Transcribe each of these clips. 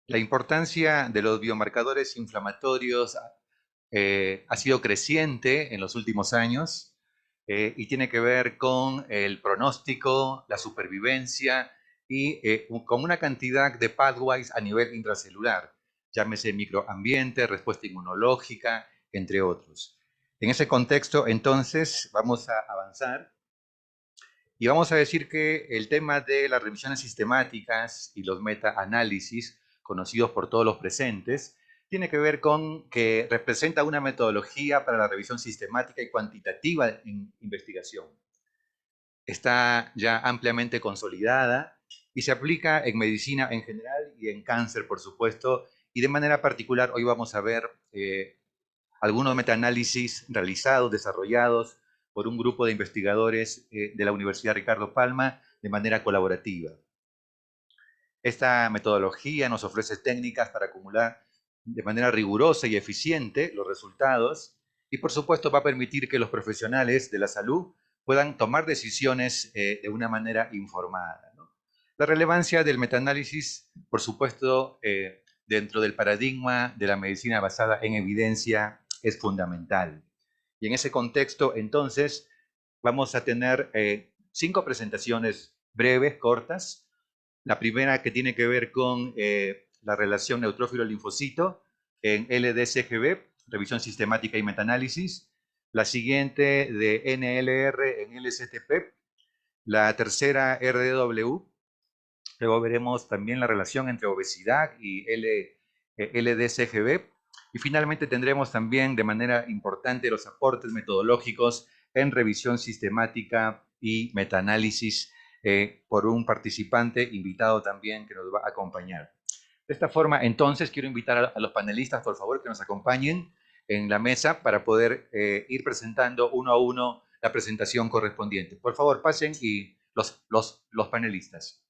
La importancia de los biomarcadores inflamatorios ha sido creciente en los últimos años y tiene que ver con el pronóstico, la supervivencia y con una cantidad de pathways a nivel intracelular, llámese microambiente, respuesta inmunológica, entre otros. En ese contexto, entonces, vamos a avanzar y vamos a decir que el tema de las revisiones sistemáticas y los metaanálisis, conocidos por todos los presentes, tiene que ver con que representa una metodología para la revisión sistemática y cuantitativa en investigación. Está ya ampliamente consolidada y se aplica en medicina en general y en cáncer, por supuesto, y de manera particular hoy vamos a ver algunos metaanálisis realizados, desarrollados por un grupo de investigadores de la Universidad Ricardo Palma de manera colaborativa. Esta metodología nos ofrece técnicas para acumular de manera rigurosa y eficiente los resultados y por supuesto va a permitir que los profesionales de la salud puedan tomar decisiones de una manera informada, ¿no? La relevancia del metaanálisis, por supuesto, dentro del paradigma de la medicina basada en evidencia es fundamental. Y en ese contexto, entonces, vamos a tener 5 presentaciones breves, cortas. La primera que tiene que ver con la relación neutrófilo-linfocito en LDCGB, revisión sistemática y metaanálisis. La siguiente de NLR en LCTP. La tercera RDW. Luego veremos también la relación entre obesidad y LDCGB. Y finalmente tendremos también de manera importante los aportes metodológicos en revisión sistemática y metaanálisis por un participante invitado también que nos va a acompañar. De esta forma, entonces, quiero invitar a los panelistas, por favor, que nos acompañen en la mesa para poder ir presentando uno a uno la presentación correspondiente. Por favor, pasen y los panelistas.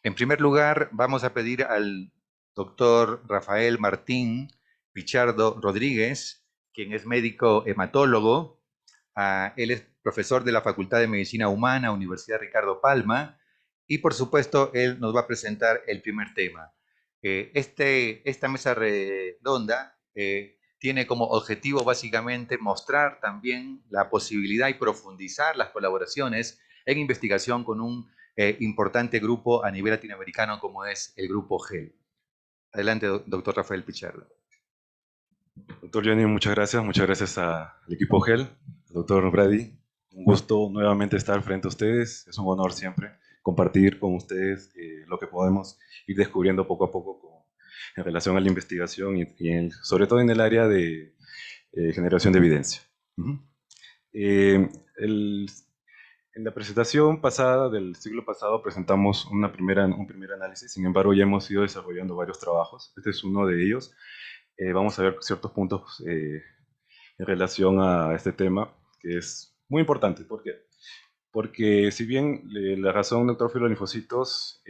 En primer lugar, vamos a pedir al doctor Rafael Martín Pichardo Rodríguez, quien es médico hematólogo. Él es profesor de la Facultad de Medicina Humana, Universidad Ricardo Palma, y por supuesto, él nos va a presentar el primer tema. Esta mesa redonda tiene como objetivo básicamente mostrar también la posibilidad y profundizar las colaboraciones en investigación con un importante grupo a nivel latinoamericano como es el grupo GEL. Adelante, doctor Rafael Pichardo. Doctor Johnny, muchas gracias al equipo GEL, doctor Brady. Un gusto nuevamente estar frente a ustedes, es un honor siempre compartir con ustedes lo que podemos ir descubriendo poco a poco en relación a la investigación y sobre todo en el área de generación de evidencia. En la presentación pasada del siglo pasado presentamos un primer análisis, sin embargo ya hemos ido desarrollando varios trabajos, este es uno de ellos. Vamos a ver ciertos puntos en relación a este tema, que es muy importante. ¿Por qué? Porque si bien la razón neutrófilo linfocitos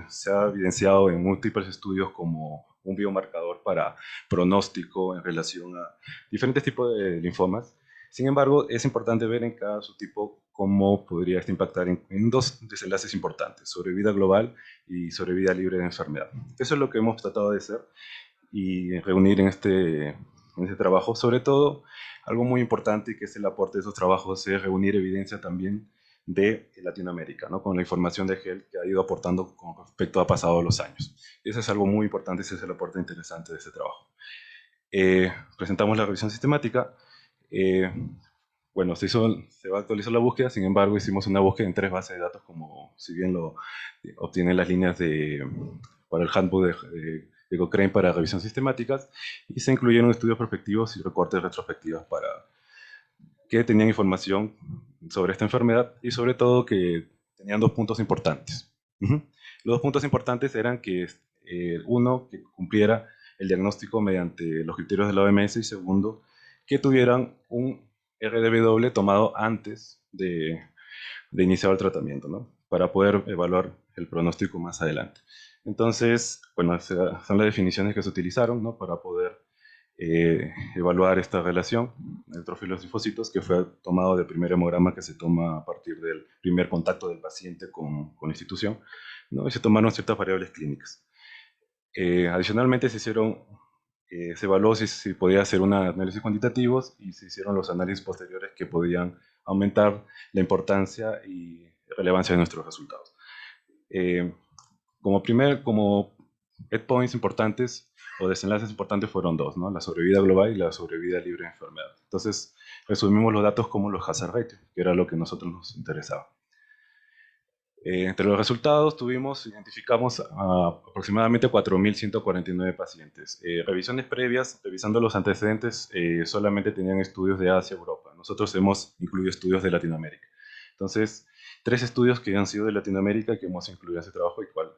se ha evidenciado en múltiples estudios como un biomarcador para pronóstico en relación a diferentes tipos de linfomas, sin embargo, es importante ver en cada subtipo cómo podría este impactar en dos desenlaces importantes, sobrevida global y sobrevida libre de enfermedad. Eso es lo que hemos tratado de hacer y reunir en este trabajo. Sobre todo, algo muy importante que es el aporte de esos trabajos es reunir evidencia también de Latinoamérica, ¿no? Con la información de GEL que ha ido aportando con respecto a pasados los años. Eso es algo muy importante, ese es el aporte interesante de este trabajo. Presentamos la revisión sistemática. Bueno, se va a actualizar la búsqueda, sin embargo, hicimos una búsqueda en 3 bases de datos, como si bien lo obtienen las líneas para el handbook de Cochrane para revisión sistemáticas, y se incluyeron estudios prospectivos y recortes retrospectivos que tenían información sobre esta enfermedad y sobre todo que tenían 2 puntos importantes. Los 2 puntos importantes eran que uno, que cumpliera el diagnóstico mediante los criterios de la OMS, y segundo, que tuvieran un RDW tomado antes de iniciar el tratamiento, ¿no? Para poder evaluar el pronóstico más adelante. Entonces, bueno, son las definiciones que se utilizaron, ¿no? Para poder evaluar esta relación de neutrofilos y linfocitos, que fue tomado del primer hemograma que se toma a partir del primer contacto del paciente con la institución, ¿no? Y se tomaron ciertas variables clínicas. Adicionalmente se evaluó si podía hacer un análisis cuantitativos y se hicieron los análisis posteriores que podían aumentar la importancia y relevancia de nuestros resultados. Como endpoints importantes o desenlaces importantes fueron dos, ¿no? La sobrevida global y la sobrevida libre de enfermedad. Entonces, resumimos los datos como los hazard ratio, que era lo que a nosotros nos interesaba. Entre los resultados identificamos a aproximadamente 4.149 pacientes. Revisiones previas, revisando los antecedentes, solamente tenían estudios de Asia, Europa. Nosotros hemos incluido estudios de Latinoamérica. Entonces, 3 estudios que han sido de Latinoamérica que hemos incluido en ese trabajo y cual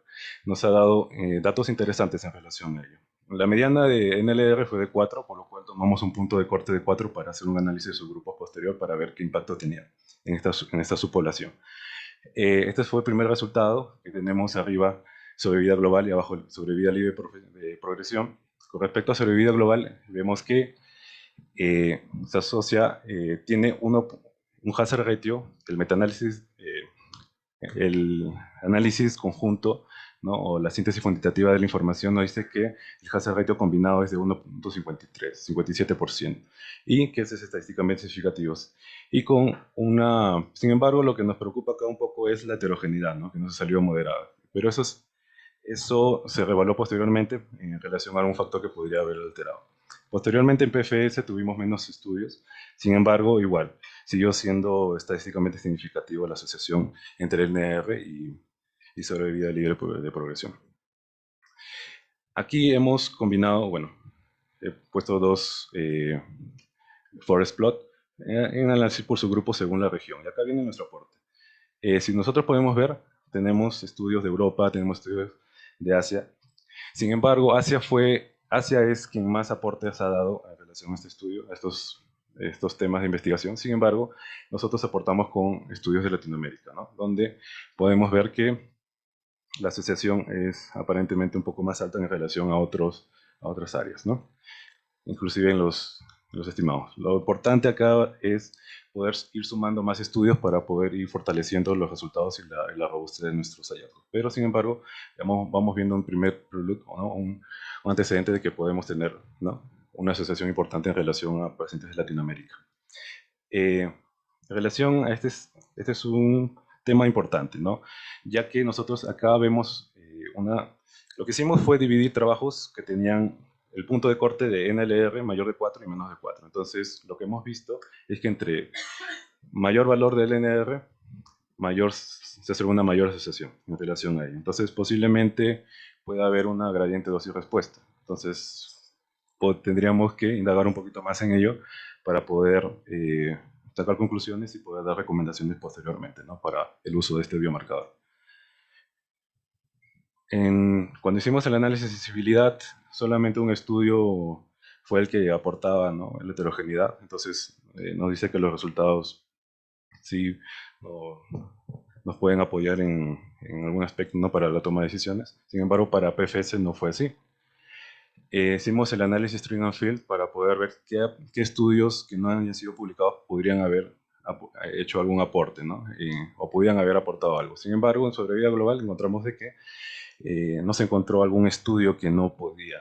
nos ha dado datos interesantes en relación a ello. La mediana de NLR fue de 4, por lo cual tomamos un punto de corte de 4 para hacer un análisis de subgrupos posterior para ver qué impacto tenía en esta subpoblación. Este fue el primer resultado que tenemos arriba, sobrevida global, y abajo sobrevida libre de progresión. Con respecto a sobrevida global, vemos que se asocia, tiene un hazard ratio, el metaanálisis, el análisis conjunto, ¿no? O la síntesis cuantitativa de la información nos dice que el hazard ratio combinado es de 1.53, 57%, y que es estadísticamente significativo. Y sin embargo, lo que nos preocupa acá un poco es la heterogeneidad, ¿no? Que nos salió moderada. Pero eso se revaluó posteriormente en relación a algún factor que podría haber alterado. Posteriormente en PFS tuvimos menos estudios, sin embargo, igual, siguió siendo estadísticamente significativa la asociación entre el NR y sobrevida libre de progresión. Aquí hemos combinado, bueno, he puesto dos forest plot en análisis por subgrupo según la región. Y acá viene nuestro aporte. Si nosotros podemos ver, tenemos estudios de Europa, tenemos estudios de Asia. Sin embargo, Asia es quien más aportes ha dado en relación a este estudio, a estos temas de investigación. Sin embargo, nosotros aportamos con estudios de Latinoamérica, ¿no? Donde podemos ver que la asociación es aparentemente un poco más alta en relación a otras áreas, ¿no? Inclusive en los estimados. Lo importante acá es poder ir sumando más estudios para poder ir fortaleciendo los resultados y la robustez de nuestros hallazgos. Pero, sin embargo, vamos viendo un primer preludio, ¿no? un antecedente de que podemos tener, ¿no? Una asociación importante en relación a pacientes de Latinoamérica. En relación a este es un tema importante, ¿no? Ya que nosotros acá vemos lo que hicimos fue dividir trabajos que tenían el punto de corte de NLR mayor de 4 y menos de 4. Entonces, lo que hemos visto es que entre mayor valor del NLR, se hace una mayor asociación en relación a ello. Entonces, posiblemente pueda haber una gradiente dosis-respuesta. Entonces, tendríamos que indagar un poquito más en ello para poder sacar conclusiones y poder dar recomendaciones posteriormente, ¿no? Para el uso de este biomarcador. Cuando hicimos el análisis de sensibilidad, solamente un estudio fue el que aportaba, ¿no? La heterogeneidad. Entonces, nos dice que los resultados sí nos pueden apoyar en algún aspecto, ¿no? Para la toma de decisiones. Sin embargo, para PFS no fue así. Hicimos el análisis string and field para poder ver qué estudios que no hayan sido publicados podrían haber hecho algún aporte, ¿no? O podían haber aportado algo. Sin embargo, en sobrevida global encontramos de que no se encontró algún estudio que no podía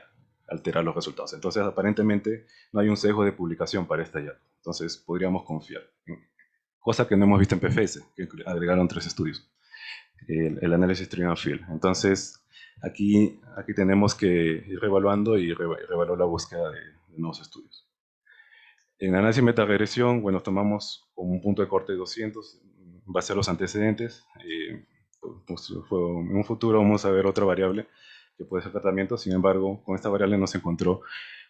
alterar los resultados. Entonces, aparentemente, no hay un sesgo de publicación para este hallazgo. Entonces, podríamos confiar. Cosa que no hemos visto en PFS, que agregaron 3 estudios. El análisis string and field. Entonces, aquí tenemos que ir reevaluando y reevaluar la búsqueda de nuevos estudios. En análisis metaregresión, bueno, tomamos como un punto de corte de 200 en base a los antecedentes. Pues, en un futuro vamos a ver otra variable que puede ser tratamiento. Sin embargo, con esta variable no se encontró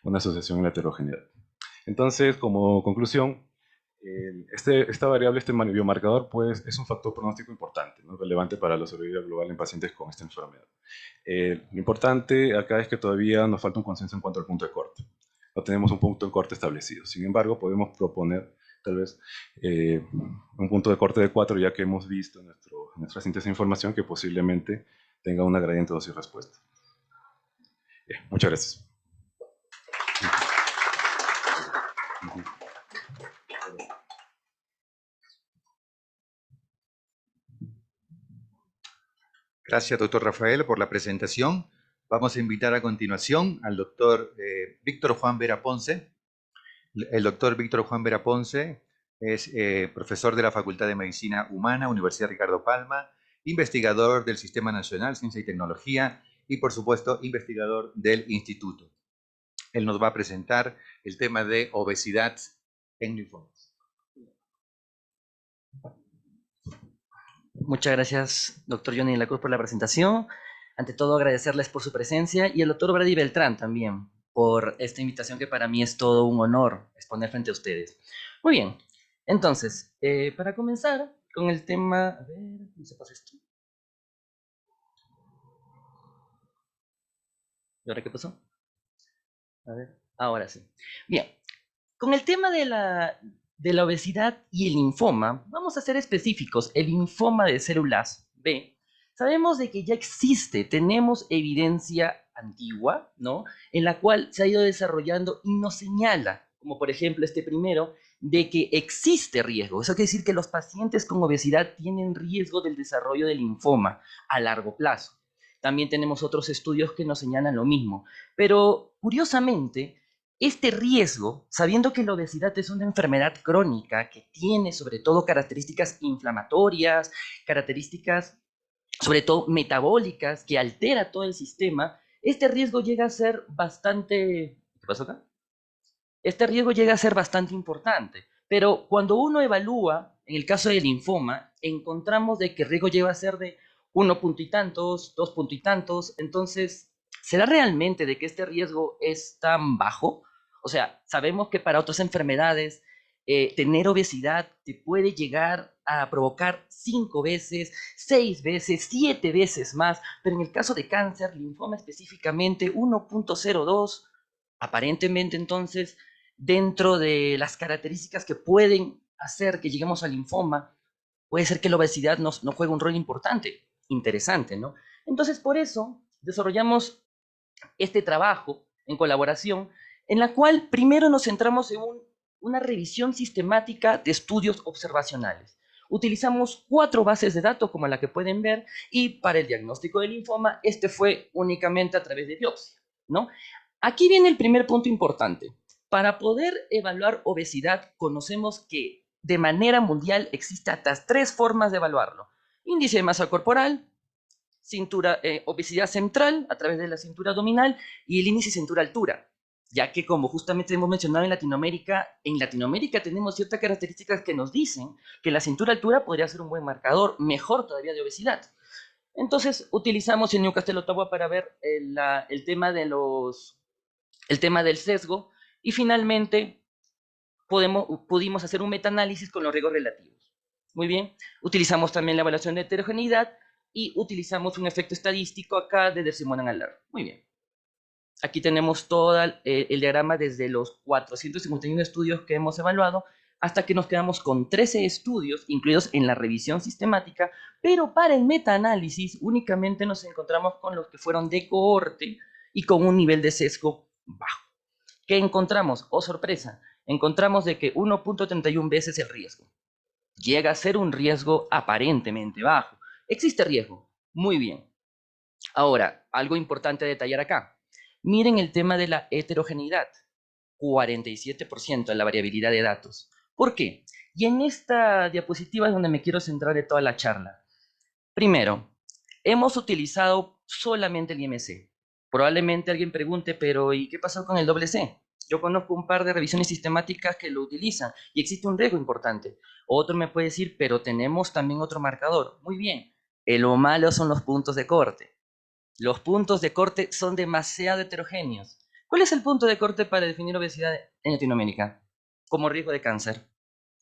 una asociación en la heterogeneidad. Entonces, como conclusión, esta variable, este biomarcador, pues, es un factor pronóstico importante, ¿no? Relevante para la sobrevida global en pacientes con esta enfermedad. Lo importante acá es que todavía nos falta un consenso en cuanto al punto de corte. No tenemos un punto de corte establecido. Sin embargo, podemos proponer tal vez un punto de corte de 4, ya que hemos visto en nuestra síntesis de información que posiblemente tenga una gradiente dosis-respuesta. Muchas gracias. Ujú. Gracias, doctor Rafael, por la presentación. Vamos a invitar a continuación al doctor Víctor Juan Vera Ponce. El doctor Víctor Juan Vera Ponce es profesor de la Facultad de Medicina Humana, Universidad Ricardo Palma, investigador del Sistema Nacional Ciencia y Tecnología y, por supuesto, investigador del Instituto. Él nos va a presentar el tema de obesidad en linfomas. Muchas gracias, doctor Johnny de la Cruz, por la presentación. Ante todo, agradecerles por su presencia y al doctor Brady Beltrán también por esta invitación que para mí es todo un honor exponer frente a ustedes. Muy bien, entonces, para comenzar con el tema... A ver, ¿cómo se pasa esto? ¿Y ahora qué pasó? A ver, ahora sí. Bien, con el tema de la obesidad y el linfoma, vamos a ser específicos. El linfoma de células B, sabemos de que ya existe, tenemos evidencia antigua, ¿no? En la cual se ha ido desarrollando y nos señala, como por ejemplo este primero, de que existe riesgo. Eso quiere decir que los pacientes con obesidad tienen riesgo del desarrollo del linfoma a largo plazo. También tenemos otros estudios que nos señalan lo mismo. Pero curiosamente, este riesgo, sabiendo que la obesidad es una enfermedad crónica que tiene sobre todo características inflamatorias, características sobre todo metabólicas, que altera todo el sistema, este riesgo llega a ser bastante... ¿Qué pasó acá? Este riesgo llega a ser bastante importante. Pero cuando uno evalúa, en el caso del linfoma, encontramos de que el riesgo llega a ser de 1 punto y tantos, 2 punto y tantos. Entonces, ¿será realmente de que este riesgo es tan bajo? O sea, sabemos que para otras enfermedades, tener obesidad te puede llegar a provocar 5 veces, 6 veces, 7 veces más, pero en el caso de cáncer, linfoma específicamente, 1.02, aparentemente entonces, dentro de las características que pueden hacer que lleguemos al linfoma, puede ser que la obesidad no juegue un rol importante, interesante, ¿no? Entonces, por eso desarrollamos este trabajo en colaboración, en la cual primero nos centramos en una revisión sistemática de estudios observacionales. Utilizamos 4 bases de datos, como la que pueden ver, y para el diagnóstico del linfoma, este fue únicamente a través de biopsia, ¿no? Aquí viene el primer punto importante. Para poder evaluar obesidad, conocemos que de manera mundial existen hasta 3 formas de evaluarlo. Índice de masa corporal, obesidad central a través de la cintura abdominal y el índice cintura-altura, ya que como justamente hemos mencionado en Latinoamérica tenemos ciertas características que nos dicen que la cintura-altura podría ser un buen marcador, mejor todavía de obesidad. Entonces utilizamos el Newcastle Ottawa para ver el tema del sesgo y finalmente pudimos hacer un metaanálisis con los riesgos relativos. Muy bien, utilizamos también la evaluación de heterogeneidad y utilizamos un efecto estadístico acá de Dersimon-Alar. Muy bien. Aquí tenemos todo el diagrama desde los 451 estudios que hemos evaluado hasta que nos quedamos con 13 estudios incluidos en la revisión sistemática, pero para el metaanálisis únicamente nos encontramos con los que fueron de cohorte y con un nivel de sesgo bajo. ¿Qué encontramos? Oh, sorpresa, encontramos de que 1.31 veces el riesgo. Llega a ser un riesgo aparentemente bajo. ¿Existe riesgo? Muy bien. Ahora, algo importante a detallar acá. Miren el tema de la heterogeneidad. 47% en la variabilidad de datos. ¿Por qué? Y en esta diapositiva es donde me quiero centrar de toda la charla. Primero, hemos utilizado solamente el IMC. Probablemente alguien pregunte, pero ¿y qué pasó con el doble C? Yo conozco un par de revisiones sistemáticas que lo utilizan y existe un riesgo importante. Otro me puede decir, pero tenemos también otro marcador. Muy bien, lo malo son los puntos de corte. Los puntos de corte son demasiado heterogéneos. ¿Cuál es el punto de corte para definir obesidad en Latinoamérica? Como riesgo de cáncer.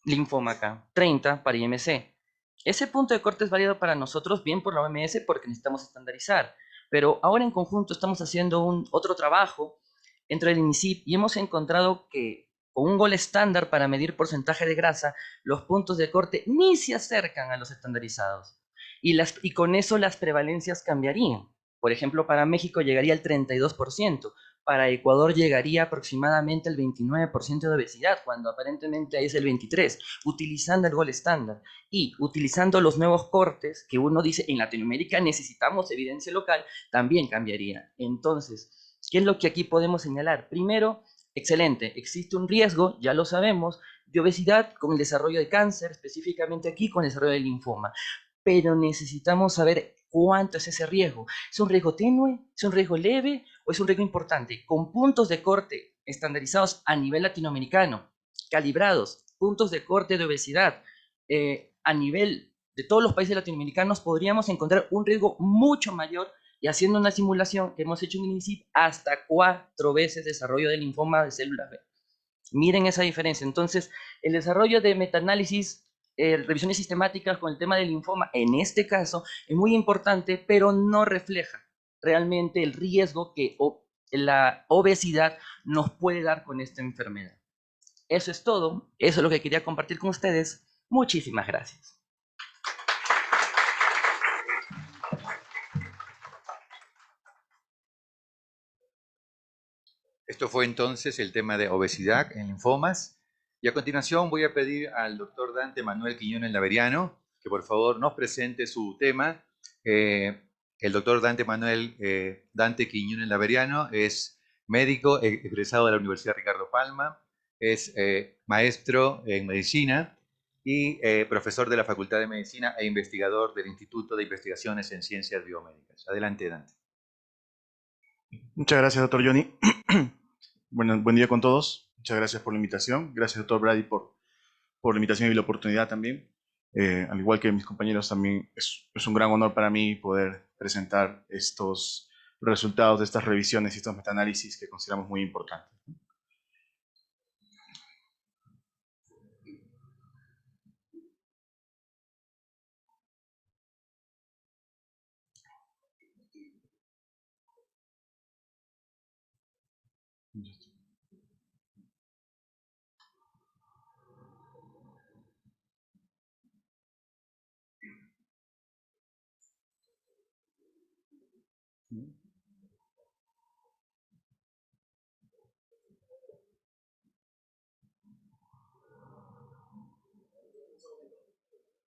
Linfoma acá. 30 para IMC. Ese punto de corte es válido para nosotros, bien por la OMS, porque necesitamos estandarizar. Pero ahora en conjunto estamos haciendo otro trabajo entre el INICIP y hemos encontrado que con un gol estándar para medir porcentaje de grasa, los puntos de corte ni se acercan a los estandarizados. Y con eso las prevalencias cambiarían. Por ejemplo, para México llegaría al 32%, para Ecuador llegaría aproximadamente al 29% de obesidad, cuando aparentemente es el 23%, utilizando el gol estándar y utilizando los nuevos cortes que uno dice en Latinoamérica necesitamos evidencia local, también cambiaría. Entonces, ¿qué es lo que aquí podemos señalar? Primero, excelente, existe un riesgo, ya lo sabemos, de obesidad con el desarrollo de cáncer, específicamente aquí con el desarrollo del linfoma, pero necesitamos saber cuánto es ese riesgo. ¿Es un riesgo tenue? ¿Es un riesgo leve? ¿O es un riesgo importante? Con puntos de corte estandarizados a nivel latinoamericano, calibrados, puntos de corte de obesidad a nivel de todos los países latinoamericanos, podríamos encontrar un riesgo mucho mayor y haciendo una simulación que hemos hecho en INICIP, hasta 4 veces desarrollo de linfoma de células B. Miren esa diferencia. Entonces, el desarrollo de metaanálisis, revisiones sistemáticas con el tema del linfoma, en este caso, es muy importante, pero no refleja realmente el riesgo que la obesidad nos puede dar con esta enfermedad. Eso es todo. Eso es lo que quería compartir con ustedes. Muchísimas gracias. Esto fue entonces el tema de obesidad en linfomas. Y a continuación voy a pedir al doctor Dante Manuel Quiñones Laberiano que por favor nos presente su tema. El doctor Dante Manuel Dante Quiñones Laberiano es médico egresado de la Universidad Ricardo Palma, es maestro en medicina y profesor de la Facultad de Medicina e investigador del Instituto de Investigaciones en Ciencias Biomédicas. Adelante, Dante. Muchas gracias, doctor Johnny. Bueno, buen día con todos. Muchas gracias por la invitación. Gracias, doctor Brady, por la invitación y la oportunidad también. Al igual que mis compañeros, también es un gran honor para mí poder presentar estos resultados de estas revisiones y estos metaanálisis que consideramos muy importantes.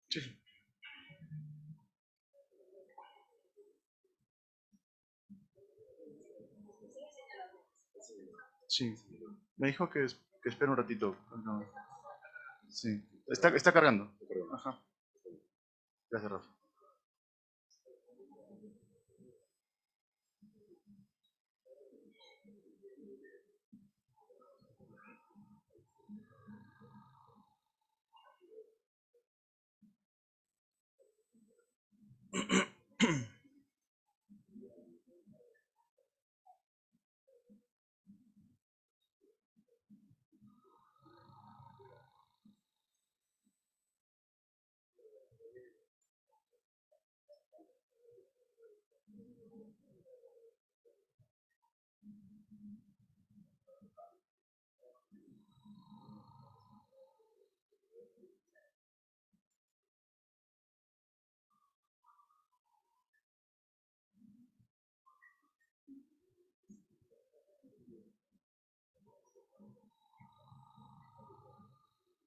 Sí. Sí. Me dijo que espere un ratito. No. Sí. Está cargando. Ajá. Gracias, Rafa.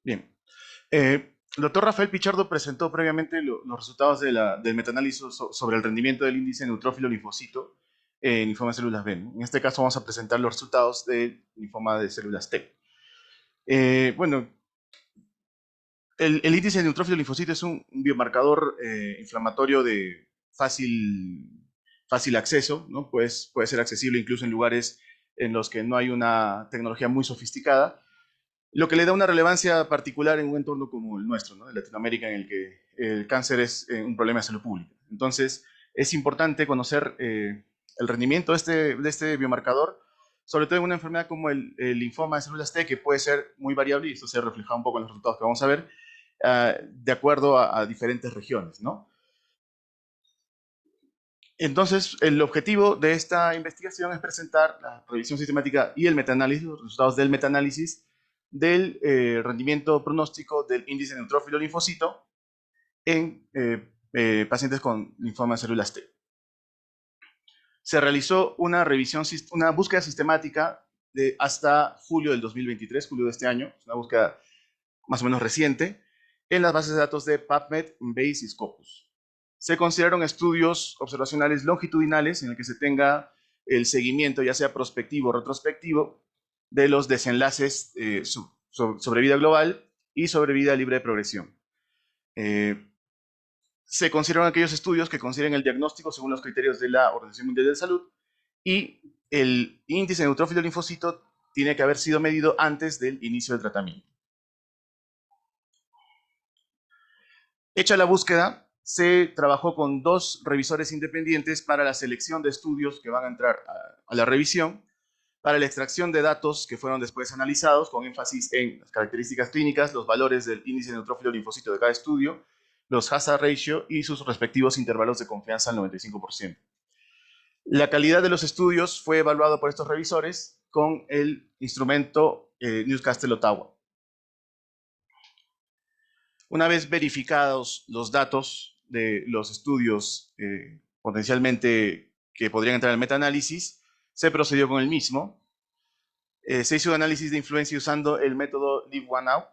Bien. El doctor Rafael Pichardo presentó previamente los resultados del metaanálisis sobre el rendimiento del índice neutrófilo linfocito en linfoma de células B. En este caso vamos a presentar los resultados del linfoma de células T. Bueno, el índice de neutrófilo linfocito es un biomarcador inflamatorio de fácil acceso, ¿no? Puede ser accesible incluso en lugares en los que no hay una tecnología muy sofisticada, lo que le da una relevancia particular en un entorno como el nuestro, ¿no? De Latinoamérica, en el que el cáncer es un problema de salud pública. Entonces, es importante conocer el rendimiento de este biomarcador, sobre todo en una enfermedad como el linfoma de células T, que puede ser muy variable, y esto se refleja un poco en los resultados que vamos a ver, de acuerdo a diferentes regiones, ¿no? Entonces, el objetivo de esta investigación es presentar la revisión sistemática y el metaanálisis, los resultados del metaanálisis del rendimiento pronóstico del índice neutrófilo linfocito en pacientes con linfoma de células T. se realizó una revisión, una búsqueda sistemática de hasta julio del 2023, julio de este año, una búsqueda más o menos reciente, en las bases de datos de PubMed, Embase y Scopus. Se consideraron estudios observacionales longitudinales en el que se tenga el seguimiento, ya sea prospectivo o retrospectivo, de los desenlaces sobre vida global y sobre vida libre de progresión. Se consideraron aquellos estudios que consideren el diagnóstico según los criterios de la Organización Mundial de la Salud, y el índice de neutrófilo linfocito tiene que haber sido medido antes del inicio del tratamiento. Hecha la búsqueda, se trabajó con 2 revisores independientes para la selección de estudios que van a entrar a la revisión, para la extracción de datos que fueron después analizados, con énfasis en las características clínicas, los valores del índice de neutrófilo linfocito de cada estudio, los hazard ratio y sus respectivos intervalos de confianza al 95%. La calidad de los estudios fue evaluada por estos revisores con el instrumento Newcastle Ottawa. Una vez verificados los datos de los estudios potencialmente que podrían entrar en el metaanálisis, se procedió con el mismo. Se hizo un análisis de influencia usando el método Leave One Out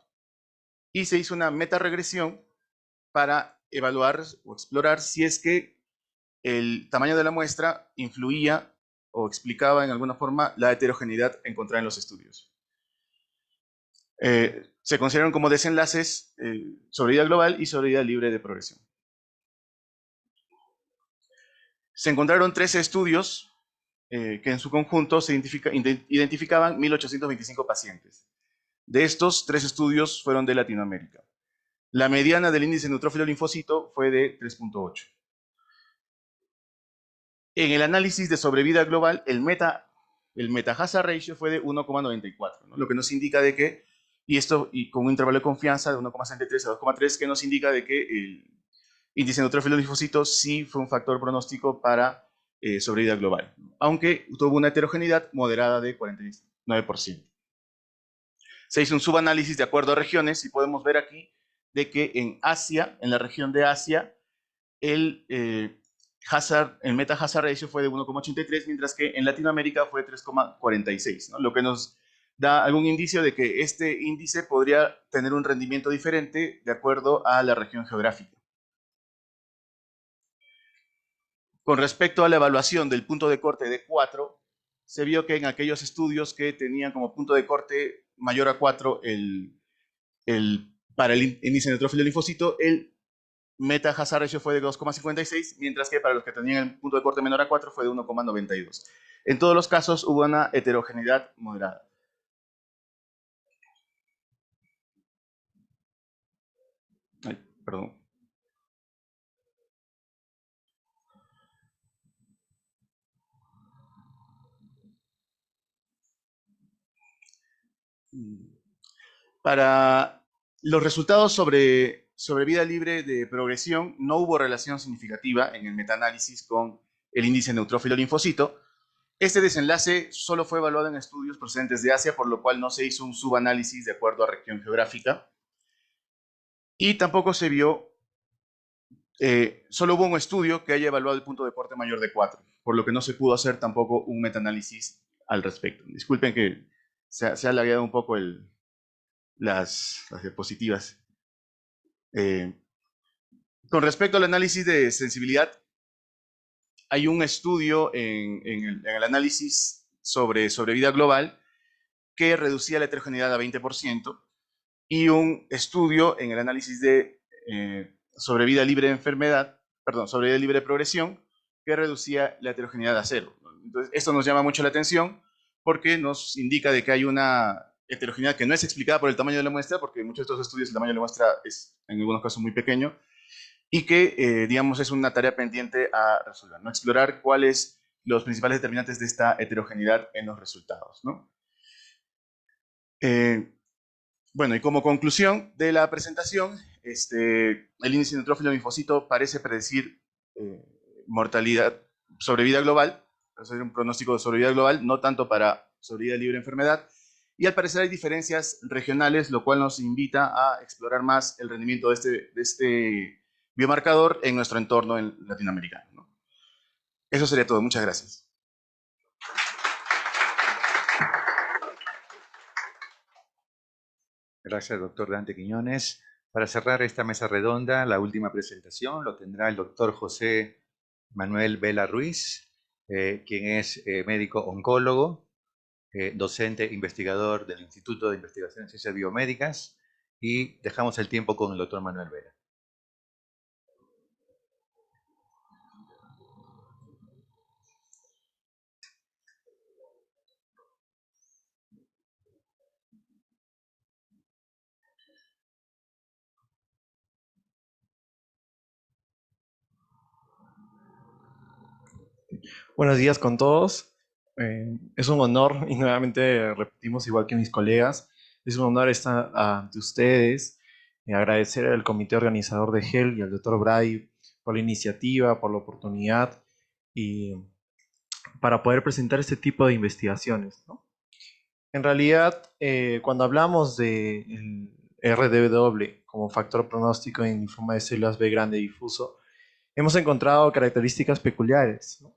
y se hizo una metaregresión para evaluar o explorar si es que el tamaño de la muestra influía o explicaba en alguna forma la heterogeneidad encontrada en los estudios. Se consideraron como desenlaces sobre vida global y sobre vida libre de progresión. Se encontraron 13 estudios que en su conjunto se identificaban 1.825 pacientes. De estos, 3 estudios fueron de Latinoamérica. La mediana del índice de neutrófilo linfocito fue de 3.8. En el análisis de sobrevida global, el meta-hazard ratio fue de 1,94, ¿no? Lo que nos indica de que, y con un intervalo de confianza de 1,63 a 2,3, que nos indica de que el índice de neutrófilo linfocito sí fue un factor pronóstico para sobrevida global, aunque tuvo una heterogeneidad moderada de 49%. Se hizo un subanálisis de acuerdo a regiones y podemos ver aquí de que en Asia, en la región de Asia, el meta-hazard ratio fue de 1,83, mientras que en Latinoamérica fue 3,46, ¿no? Lo que nos da algún indicio de que este índice podría tener un rendimiento diferente de acuerdo a la región geográfica. Con respecto a la evaluación del punto de corte de 4, se vio que en aquellos estudios que tenían como punto de corte mayor a 4 para el índice de neutrófilo linfocito, el meta-hazard ratio fue de 2,56, mientras que para los que tenían el punto de corte menor a 4 fue de 1,92. En todos los casos hubo una heterogeneidad moderada. Ay, perdón. Para los resultados sobre vida libre de progresión, no hubo relación significativa en el metaanálisis con el índice neutrófilo linfocito. Este desenlace solo fue evaluado en estudios procedentes de Asia, por lo cual no se hizo un subanálisis de acuerdo a región geográfica. Y tampoco se vio, solo hubo un estudio que haya evaluado el punto de corte mayor de 4, por lo que no se pudo hacer tampoco un metaanálisis al respecto. Disculpen que se ha lagueado un poco las diapositivas. Con respecto al análisis de sensibilidad, hay un estudio en el análisis sobre vida global que reducía la heterogeneidad a 20%, y un estudio en el análisis de sobre vida libre de enfermedad, perdón, sobre vida libre de progresión, que reducía la heterogeneidad a 0. Entonces, esto nos llama mucho la atención porque nos indica de que hay una heterogeneidad que no es explicada por el tamaño de la muestra, porque en muchos de estos estudios el tamaño de la muestra es en algunos casos muy pequeño, y que, digamos, es una tarea pendiente a resolver, ¿no? Explorar cuáles los principales determinantes de esta heterogeneidad en los resultados, ¿no? Bueno, y como conclusión de la presentación, el índice de neutrófilo linfocito parece predecir mortalidad, sobrevida global, hacer un pronóstico de sobrevida global, no tanto para sobrevida libre de enfermedad, y al parecer hay diferencias regionales, lo cual nos invita a explorar más el rendimiento de este biomarcador en nuestro entorno latinoamericano, ¿no? Eso sería todo. Muchas gracias. Gracias, doctor Dante Quiñones. Para cerrar esta mesa redonda, la última presentación lo tendrá el doctor José Manuel Vela Ruiz, quien es médico oncólogo, docente investigador del Instituto de Investigación en Ciencias Biomédicas, y dejamos el tiempo con el doctor Manuel Vela. Buenos días con todos. Es un honor, y nuevamente repetimos igual que mis colegas, es un honor estar ante ustedes, agradecer al comité organizador de GEL y al doctor Bray por la iniciativa, por la oportunidad y para poder presentar este tipo de investigaciones, ¿no? En realidad, cuando hablamos de el RDW como factor pronóstico en linfoma de células B grande difuso, hemos encontrado características peculiares, ¿no?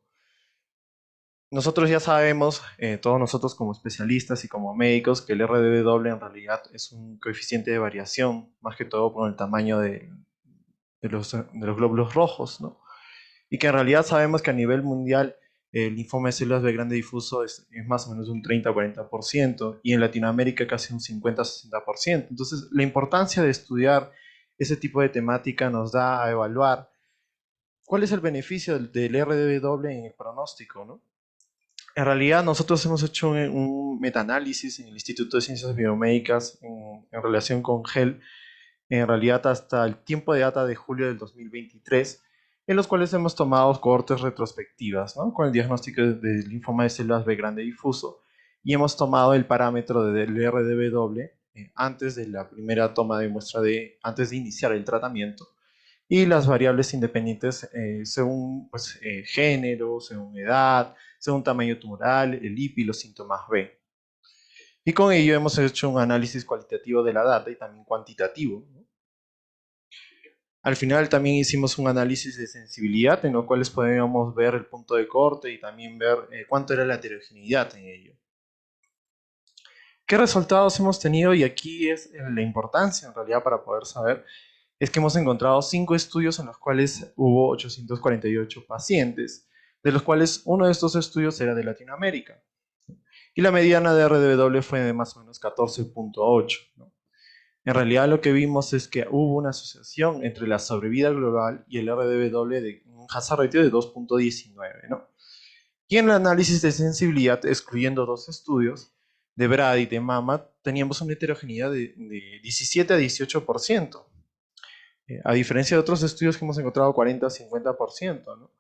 Nosotros ya sabemos, todos nosotros como especialistas y como médicos, que el RDW en realidad es un coeficiente de variación, más que todo por el tamaño de los glóbulos rojos, ¿no? Y que en realidad sabemos que a nivel mundial el linfoma de células B grande difuso es más o menos un 30-40%, y en Latinoamérica casi un 50-60%. Entonces, la importancia de estudiar ese tipo de temática nos da a evaluar cuál es el beneficio del RDW en el pronóstico, ¿no? En realidad nosotros hemos hecho un metaanálisis en el Instituto de Ciencias Biomédicas en relación con GEL, en realidad hasta el tiempo de data de julio del 2023, en los cuales hemos tomado cohortes retrospectivas, ¿no?, con el diagnóstico de linfoma de células B grande difuso, y hemos tomado el parámetro del RDW antes de la primera toma de muestra antes de iniciar el tratamiento, y las variables independientes según pues, género, según edad, según tamaño tumoral, el IPI y los síntomas B. Y con ello hemos hecho un análisis cualitativo de la data y también cuantitativo, ¿no? Al final también hicimos un análisis de sensibilidad en lo cual podíamos ver el punto de corte y también ver cuánto era la heterogeneidad en ello. ¿Qué resultados hemos tenido? Y aquí es la importancia en realidad para poder saber, es que hemos encontrado 5 estudios en los cuales hubo 848 pacientes, de los cuales uno de estos estudios era de Latinoamérica. Y la mediana de RDW fue de más o menos 14.8, ¿no? En realidad lo que vimos es que hubo una asociación entre la sobrevida global y el RDW de un hazard ratio de 2.19, ¿no? Y en el análisis de sensibilidad, excluyendo 2 estudios, de Brad y de Mama, teníamos una heterogeneidad de 17 a 18%. A diferencia de otros estudios que hemos encontrado 40 a 50%, ¿no?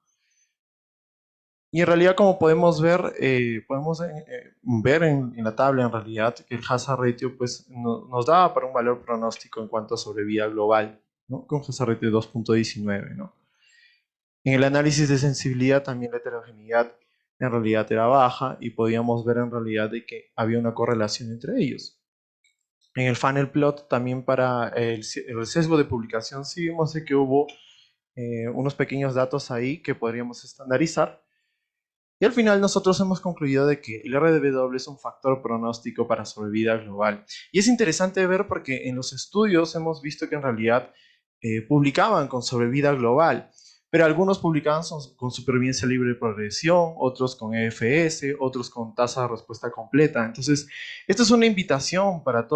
Y en realidad, como podemos ver, ver en la tabla en realidad que el hazard ratio pues, nos daba para un valor pronóstico en cuanto a sobrevida global, ¿no?, con hazard ratio de 2.19, ¿no? En el análisis de sensibilidad también la heterogeneidad en realidad era baja y podíamos ver en realidad de que había una correlación entre ellos. En el funnel plot también para el sesgo de publicación sí vimos que hubo unos pequeños datos ahí que podríamos estandarizar. Y al final nosotros hemos concluido de que el RDW es un factor pronóstico para sobrevida global. Y es interesante ver porque en los estudios hemos visto que en realidad publicaban con sobrevida global, pero algunos publicaban con supervivencia libre de progresión, otros con EFS, otros con tasa de respuesta completa. Entonces, esta es una invitación para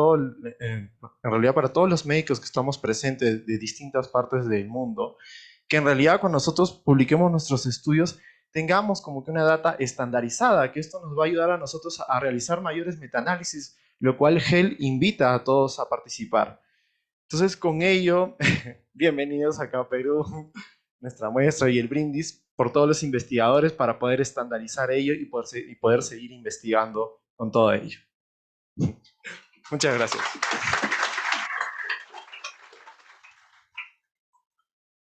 en realidad para todos los médicos que estamos presentes de distintas partes del mundo, que en realidad cuando nosotros publiquemos nuestros estudios, tengamos como que una data estandarizada, que esto nos va a ayudar a nosotros a realizar mayores metaanálisis, lo cual GEL invita a todos a participar. Entonces, con ello, bienvenidos acá a Perú, nuestra muestra y el brindis por todos los investigadores para poder estandarizar ello y poder seguir investigando con todo ello. Muchas gracias.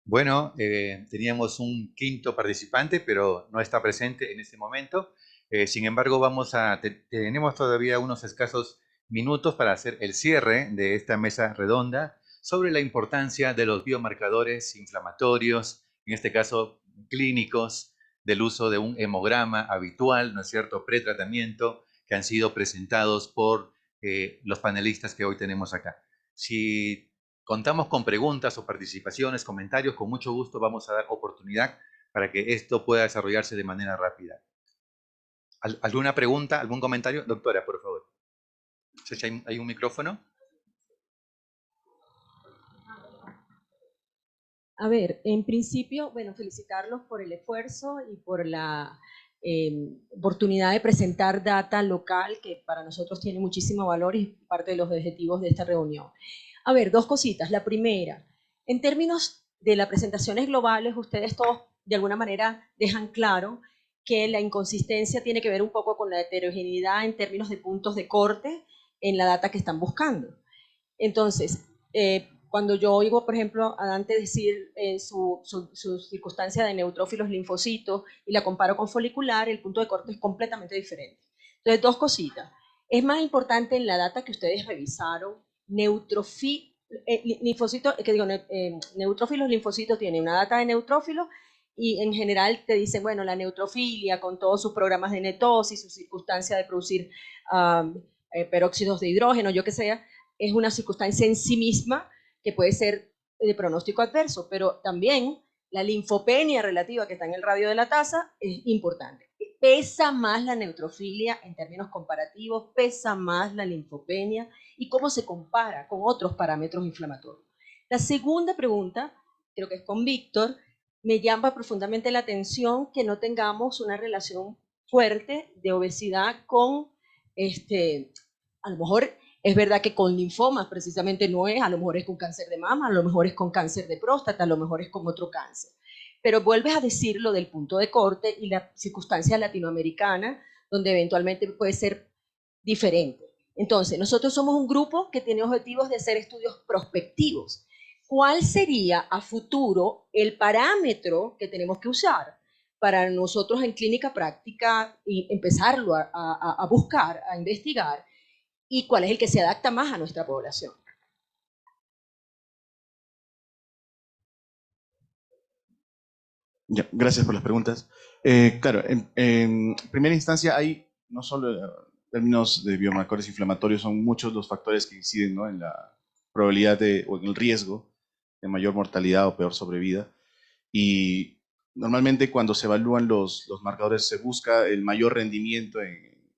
Bueno, teníamos un quinto participante, pero no está presente en este momento. Sin embargo, tenemos todavía unos escasos minutos para hacer el cierre de esta mesa redonda sobre la importancia de los biomarcadores inflamatorios, en este caso clínicos, del uso de un hemograma habitual, ¿no es cierto?, pretratamiento, que han sido presentados por los panelistas que hoy tenemos acá. Si contamos con preguntas o participaciones, comentarios, con mucho gusto vamos a dar oportunidad para que esto pueda desarrollarse de manera rápida. ¿Alguna pregunta, algún comentario? Doctora, por favor. No sé si hay un micrófono. A ver, en principio, bueno, felicitarlos por el esfuerzo y por la oportunidad de presentar data local, que para nosotros tiene muchísimo valor y es parte de los objetivos de esta reunión. A ver, dos cositas. La primera, en términos de las presentaciones globales, ustedes todos de alguna manera dejan claro que la inconsistencia tiene que ver un poco con la heterogeneidad en términos de puntos de corte en la data que están buscando. Entonces, cuando yo oigo, por ejemplo, a Dante decir su circunstancia de neutrófilos linfocitos y la comparo con folicular, el punto de corte es completamente diferente. Entonces, dos cositas. Es más importante en la data que ustedes revisaron, neutrófilos linfocitos tiene una data de neutrófilos y en general te dicen, bueno, la neutrofilia con todos sus programas de netosis, su circunstancia de producir peróxidos de hidrógeno, yo que sea, es una circunstancia en sí misma que puede ser de pronóstico adverso, pero también la linfopenia relativa que está en el radio de la taza es importante. Pesa más la neutrofilia en términos comparativos, pesa más la linfopenia y cómo se compara con otros parámetros inflamatorios. La segunda pregunta, creo que es con Víctor, me llama profundamente la atención que no tengamos una relación fuerte de obesidad con, a lo mejor es verdad que con linfomas precisamente no es, a lo mejor es con cáncer de mama, a lo mejor es con cáncer de próstata, a lo mejor es con otro cáncer. Pero vuelves a decir lo del punto de corte y la circunstancia latinoamericana, donde eventualmente puede ser diferente. Entonces, nosotros somos un grupo que tiene objetivos de hacer estudios prospectivos. ¿Cuál sería a futuro el parámetro que tenemos que usar para nosotros en clínica práctica y empezarlo a buscar, a investigar? ¿Y cuál es el que se adapta más a nuestra población? Ya, gracias por las preguntas. Claro, en primera instancia hay, no solo en términos de biomarcadores inflamatorios, son muchos los factores que inciden, ¿no?, en la probabilidad o en el riesgo de mayor mortalidad o peor sobrevida. Y normalmente cuando se evalúan los marcadores se busca el mayor rendimiento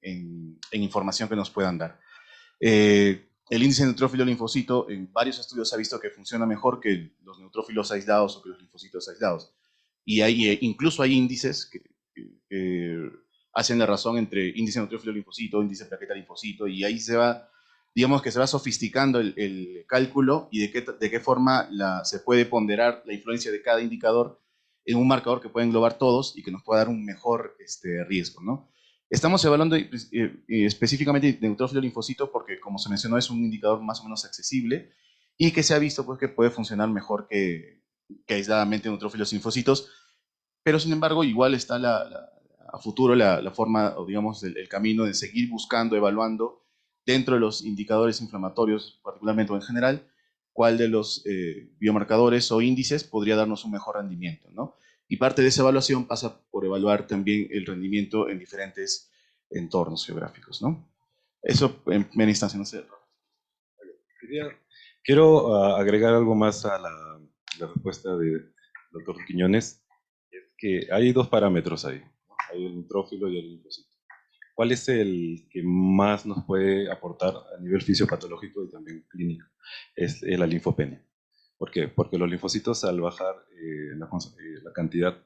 en información que nos puedan dar. El índice de neutrófilo linfocito en varios estudios se ha visto que funciona mejor que los neutrófilos aislados o que los linfocitos aislados. Y incluso hay índices que hacen la razón entre índice de neutrófilo linfocito, índice de plaqueta linfocito, y ahí se va, digamos que se va sofisticando el cálculo y de qué forma se puede ponderar la influencia de cada indicador en un marcador que puede englobar todos y que nos pueda dar un mejor riesgo, ¿no? Estamos evaluando específicamente neutrófilo linfocito porque, como se mencionó, es un indicador más o menos accesible y que se ha visto pues, que puede funcionar mejor que aisladamente neutrófilos linfocitos, pero sin embargo igual está a futuro la forma, o digamos, el camino de seguir buscando, evaluando dentro de los indicadores inflamatorios, particularmente o en general, cuál de los biomarcadores o índices podría darnos un mejor rendimiento, ¿no? Y parte de esa evaluación pasa por evaluar también el rendimiento en diferentes entornos geográficos, ¿no? Eso en primera instancia, no sé. Quiero agregar algo más a la respuesta del doctor Quiñones. Es que hay dos parámetros ahí, ¿no? Hay el neutrófilo y el linfocito. ¿Cuál es el que más nos puede aportar a nivel fisiopatológico y también clínico? Es la linfopenia. ¿Por qué? Porque los linfocitos, al bajar la cantidad,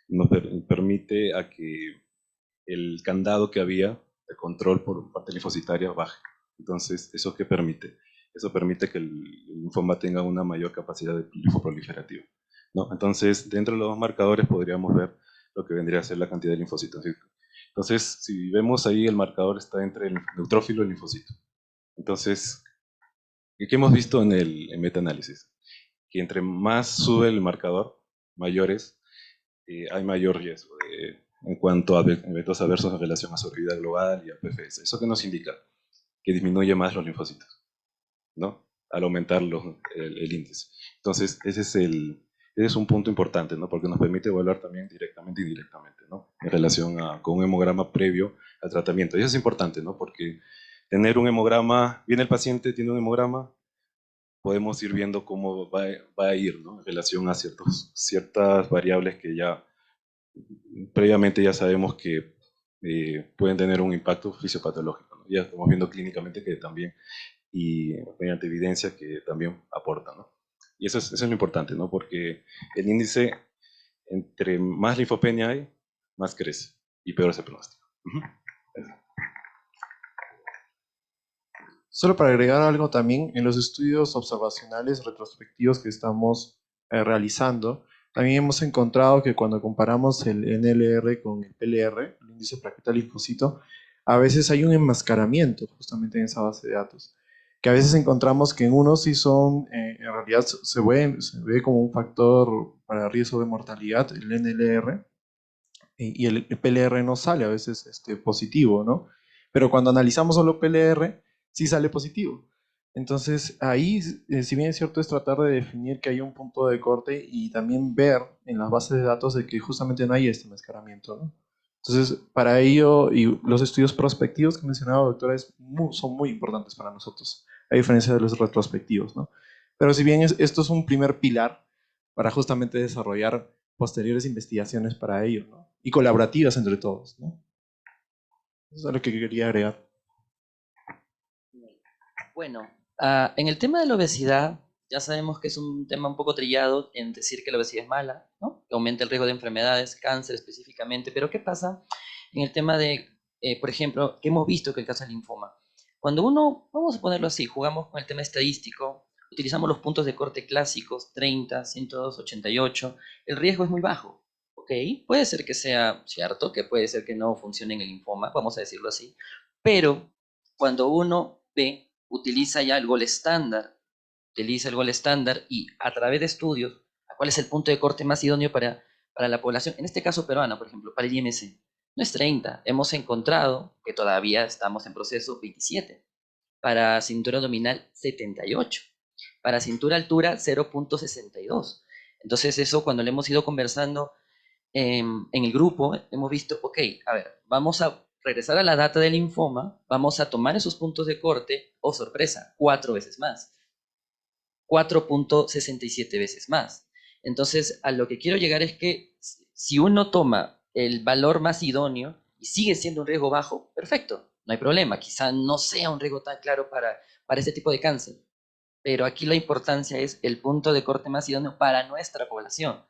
nos permite a que el candado que había de control por parte linfocitaria baje. Entonces, ¿eso qué permite? Eso permite que el linfoma tenga una mayor capacidad de linfoproliferativa, ¿no? Entonces, dentro de los marcadores podríamos ver lo que vendría a ser la cantidad de linfocitos. Entonces, si vemos ahí, el marcador está entre el neutrófilo y el linfocito. Entonces, ¿qué hemos visto en el metaanálisis? Que entre más sube el marcador, mayores, hay mayor riesgo en cuanto a eventos adversos en relación a sobrevida global y a PFS. ¿Eso qué nos indica? Que disminuye más los linfocitos, ¿no? Al aumentar el índice. Entonces, ese Ese es un punto importante, ¿no? Porque nos permite evaluar también directamente e indirectamente, ¿no? En relación con un hemograma previo al tratamiento. Y eso es importante, ¿no? Porque tener un hemograma, viene el paciente, tiene un hemograma, podemos ir viendo cómo va a ir, ¿no? En relación a ciertas variables que ya previamente ya sabemos que pueden tener un impacto fisiopatológico, ¿no? Ya estamos viendo clínicamente que también, y mediante evidencia que también aportan, ¿no? Y eso es lo importante, ¿no? Porque el índice, entre más linfopenia hay, más crece y peor es el pronóstico. Solo para agregar algo también, en los estudios observacionales retrospectivos que estamos realizando, también hemos encontrado que cuando comparamos el NLR con el PLR, el índice plaquetal linfocito, a veces hay un enmascaramiento justamente en esa base de datos, que a veces encontramos que en unos sí son, en realidad se ve como un factor para riesgo de mortalidad, el NLR, y el PLR no sale a veces positivo, ¿no? Pero cuando analizamos solo PLR, sí sale positivo. Entonces, ahí, si bien es cierto, es tratar de definir que hay un punto de corte y también ver en las bases de datos de que justamente no hay este enmascaramiento, ¿no? Entonces, para ello, y los estudios prospectivos que mencionaba, doctora, son muy importantes para nosotros, a diferencia de los retrospectivos, ¿no? Pero si bien esto es un primer pilar para justamente desarrollar posteriores investigaciones para ello, ¿no? Y colaborativas entre todos, ¿no? Eso es lo que quería agregar. Bueno, en el tema de la obesidad, ya sabemos que es un tema un poco trillado en decir que la obesidad es mala, ¿no? Que aumenta el riesgo de enfermedades, cáncer específicamente, pero ¿qué pasa en el tema de, por ejemplo, que hemos visto que el caso del linfoma? Cuando uno, vamos a ponerlo así, jugamos con el tema estadístico, utilizamos los puntos de corte clásicos, 30, 102, 88, el riesgo es muy bajo, ¿ok? Puede ser que sea cierto, que puede ser que no funcione en el linfoma, vamos a decirlo así, pero cuando uno utiliza ya el gol estándar, y a través de estudios, ¿cuál es el punto de corte más idóneo para la población? En este caso peruana, por ejemplo, para el IMC. No es 30, hemos encontrado que todavía estamos en proceso 27. Para cintura abdominal, 78. Para cintura altura, 0.62. Entonces eso cuando le hemos ido conversando en el grupo, hemos visto, ok, a ver, vamos a regresar a la data del linfoma, vamos a tomar esos puntos de corte, oh sorpresa, 4 veces más, 4.67 veces más. Entonces, a lo que quiero llegar es que si uno toma el valor más idóneo y sigue siendo un riesgo bajo, perfecto, no hay problema, quizá no sea un riesgo tan claro para este tipo de cáncer, pero aquí la importancia es el punto de corte más idóneo para nuestra población.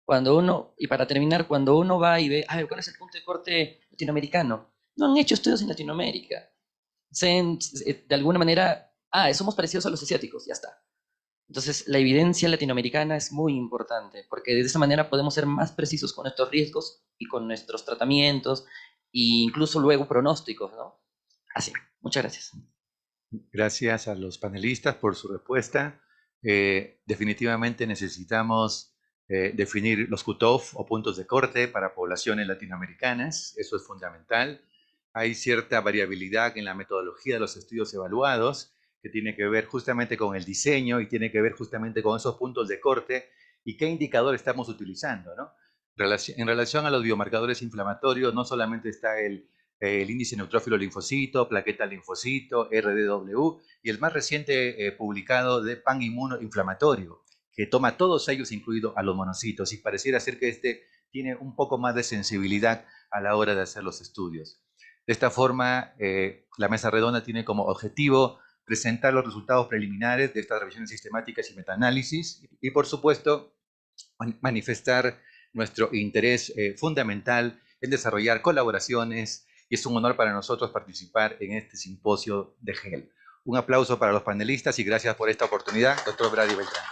Cuando uno, y para terminar, cuando uno va y ve, a ver, ¿cuál es el punto de corte latinoamericano? No han hecho estudios en Latinoamérica. De alguna manera, somos parecidos a los asiáticos, ya está. Entonces, la evidencia latinoamericana es muy importante, porque de esa manera podemos ser más precisos con estos riesgos y con nuestros tratamientos, e incluso luego pronósticos, ¿no? Así, muchas gracias. Gracias a los panelistas por su respuesta. Definitivamente necesitamos definir los cutoff o puntos de corte para poblaciones latinoamericanas. Eso es fundamental. Hay cierta variabilidad en la metodología de los estudios evaluados que tiene que ver justamente con el diseño y tiene que ver justamente con esos puntos de corte y qué indicador estamos utilizando, ¿no? En relación a los biomarcadores inflamatorios, no solamente está el índice neutrófilo linfocito, plaqueta linfocito, RDW, y el más reciente publicado de pan inmunoinflamatorio, que toma todos ellos, incluido a los monocitos, y pareciera ser que este tiene un poco más de sensibilidad a la hora de hacer los estudios. De esta forma, la mesa redonda tiene como objetivo presentar los resultados preliminares de estas revisiones sistemáticas y metaanálisis, y por supuesto, manifestar nuestro interés fundamental en desarrollar colaboraciones, y es un honor para nosotros participar en este simposio de GEL. Un aplauso para los panelistas y gracias por esta oportunidad, doctor Brady Beltrán.